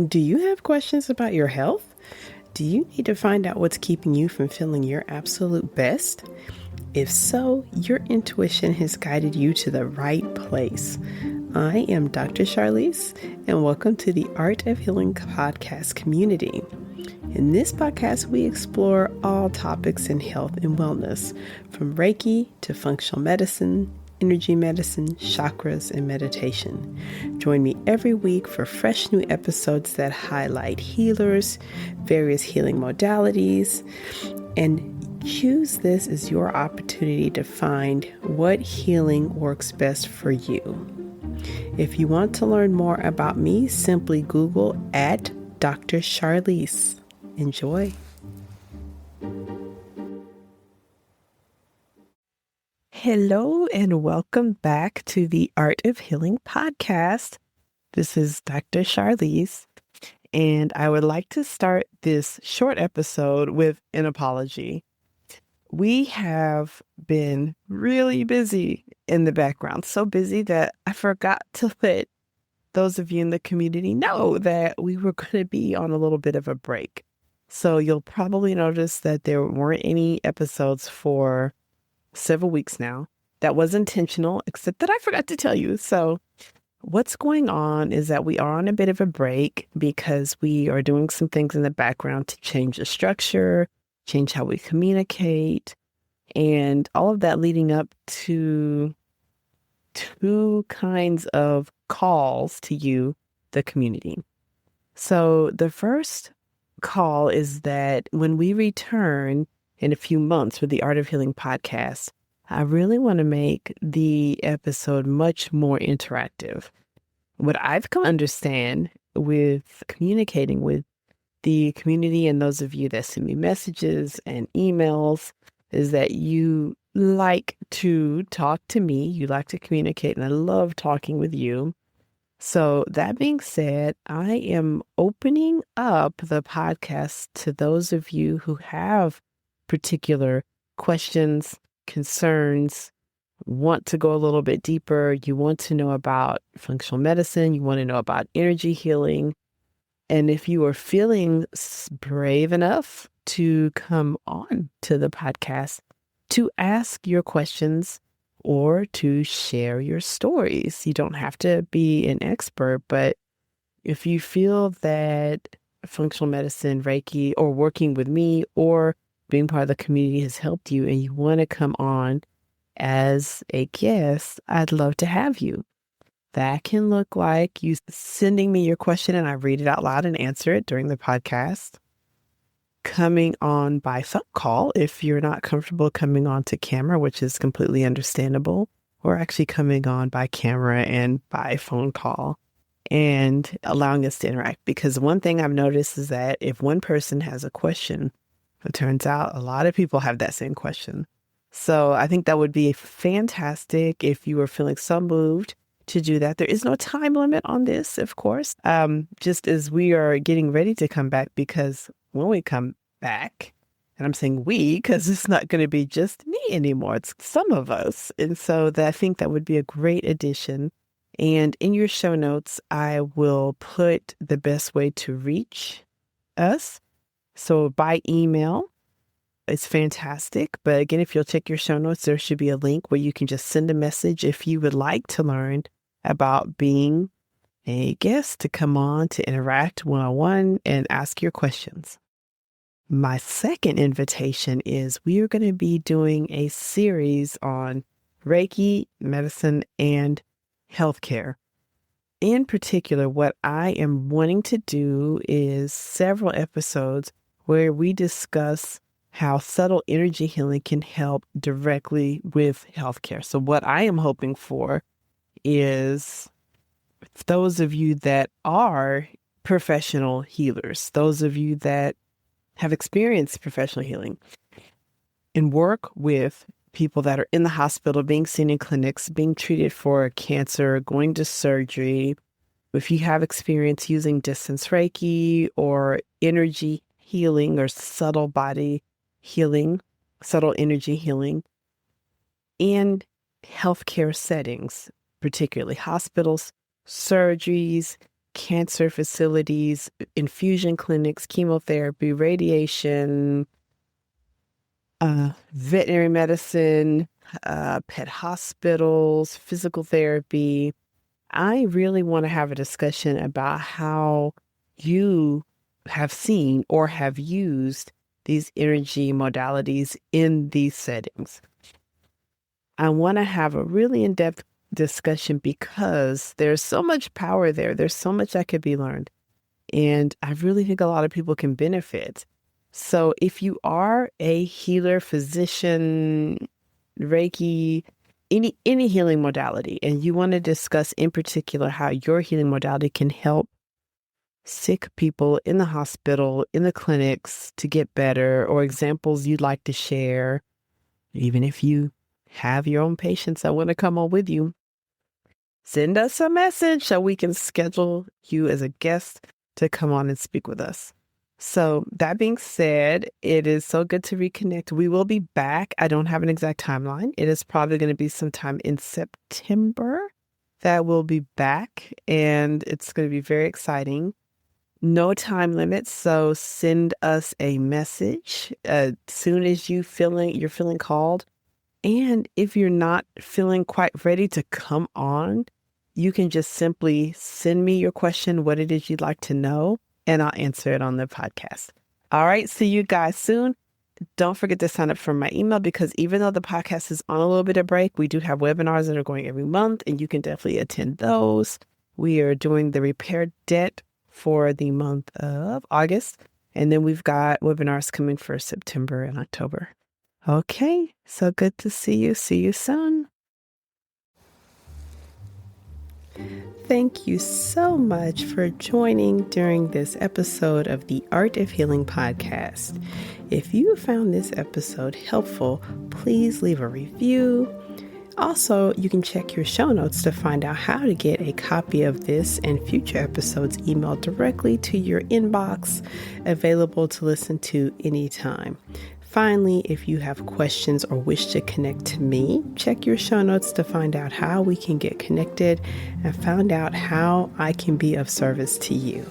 Do you have questions about your health? Do you need to find out what's keeping you from feeling your absolute best? If so, your intuition has guided you to the right place. I am Dr. Charlize, and welcome to the Art of Healing podcast community. In this podcast, we explore all topics in health and wellness, from Reiki to functional medicine, energy medicine, chakras, and meditation. Join me every week for fresh new episodes that highlight healers, various healing modalities, and choose this as your opportunity to find what healing works best for you. If you want to learn more about me, simply Google at Dr. Charlize. Enjoy. Hello and welcome back to the Art of Healing podcast. This is Dr. Charlize, and I would like to start this short episode with an apology. We have been really busy in the background, so busy that I forgot to let those of you in the community know that we were going to be on a little bit of a break. So you'll probably notice that there weren't any episodes for several weeks now. That was intentional, except that I forgot to tell you. So what's going on is that we are on a bit of a break because we are doing some things in the background to change the structure, change how we communicate, and all of that leading up to two kinds of calls to you, the community. So the first call is that when we return in a few months with the Art of Healing podcast, I really want to make the episode much more interactive. What I've come to understand with communicating with the community and those of you that send me messages and emails is that you like to talk to me, you like to communicate, and I love talking with you. So that being said, I am opening up the podcast to those of you who have particular questions, concerns, want to go a little bit deeper. You want to know about functional medicine. You want to know about energy healing. And if you are feeling brave enough to come on to the podcast to ask your questions or to share your stories. You don't have to be an expert, but if you feel that functional medicine, Reiki, or working with me or being part of the community has helped you and you want to come on as a guest, I'd love to have you. That can look like you sending me your question and I read it out loud and answer it during the podcast. Coming on by phone call if you're not comfortable coming on to camera, which is completely understandable, or actually coming on by camera and by phone call and allowing us to interact. Because one thing I've noticed is that if one person has a question, it turns out a lot of people have that same question. So I think that would be fantastic if you were feeling so moved to do that. There is no time limit on this, of course, just as we are getting ready to come back, because when we come back, and I'm saying we, because it's not going to be just me anymore. It's some of us. And so I think that would be a great addition. And in your show notes, I will put the best way to reach us. So by email, it's fantastic. But again, if you'll check your show notes, there should be a link where you can just send a message if you would like to learn about being a guest, to come on, to interact one-on-one and ask your questions. My second invitation is we are going to be doing a series on Reiki, medicine, and healthcare. In particular, what I am wanting to do is several episodes where we discuss how subtle energy healing can help directly with healthcare. So what I am hoping for is those of you that are professional healers, those of you that have experienced professional healing and work with people that are in the hospital, being seen in clinics, being treated for cancer, going to surgery. If you have experience using distance Reiki or energy healing or subtle body healing, subtle energy healing in healthcare settings, particularly hospitals, surgeries, cancer facilities, infusion clinics, chemotherapy, radiation, veterinary medicine, pet hospitals, physical therapy. I really want to have a discussion about how you have seen or have used these energy modalities in these settings. I want to have a really in-depth discussion because there's so much power there. There's so much that could be learned. And I really think a lot of people can benefit. So if you are a healer, physician, Reiki, any healing modality, and you want to discuss in particular how your healing modality can help sick people in the hospital, in the clinics to get better, or examples you'd like to share, even if you have your own patients that want to come on with you, send us a message so we can schedule you as a guest to come on and speak with us. So that being said, it is so good to reconnect. We will be back. I don't have an exact timeline. It is probably going to be sometime in September that we'll be back, and it's going to be very exciting. No time limits, so send us a message as soon as you're feeling called. And if you're not feeling quite ready to come on, you can just simply send me your question, what it is you'd like to know, and I'll answer it on the podcast. All right, see you guys soon. Don't forget to sign up for my email because even though the podcast is on a little bit of break, we do have webinars that are going every month, and you can definitely attend those. We are doing the repair debt for the month of August, and then we've got webinars coming for September and October. Okay, so good to see you. See you soon. Thank you so much for joining during this episode of the Art of Healing podcast. If you found this episode helpful, please leave a review. Also, you can check your show notes to find out how to get a copy of this and future episodes emailed directly to your inbox, available to listen to anytime. Finally, if you have questions or wish to connect to me, check your show notes to find out how we can get connected and find out how I can be of service to you.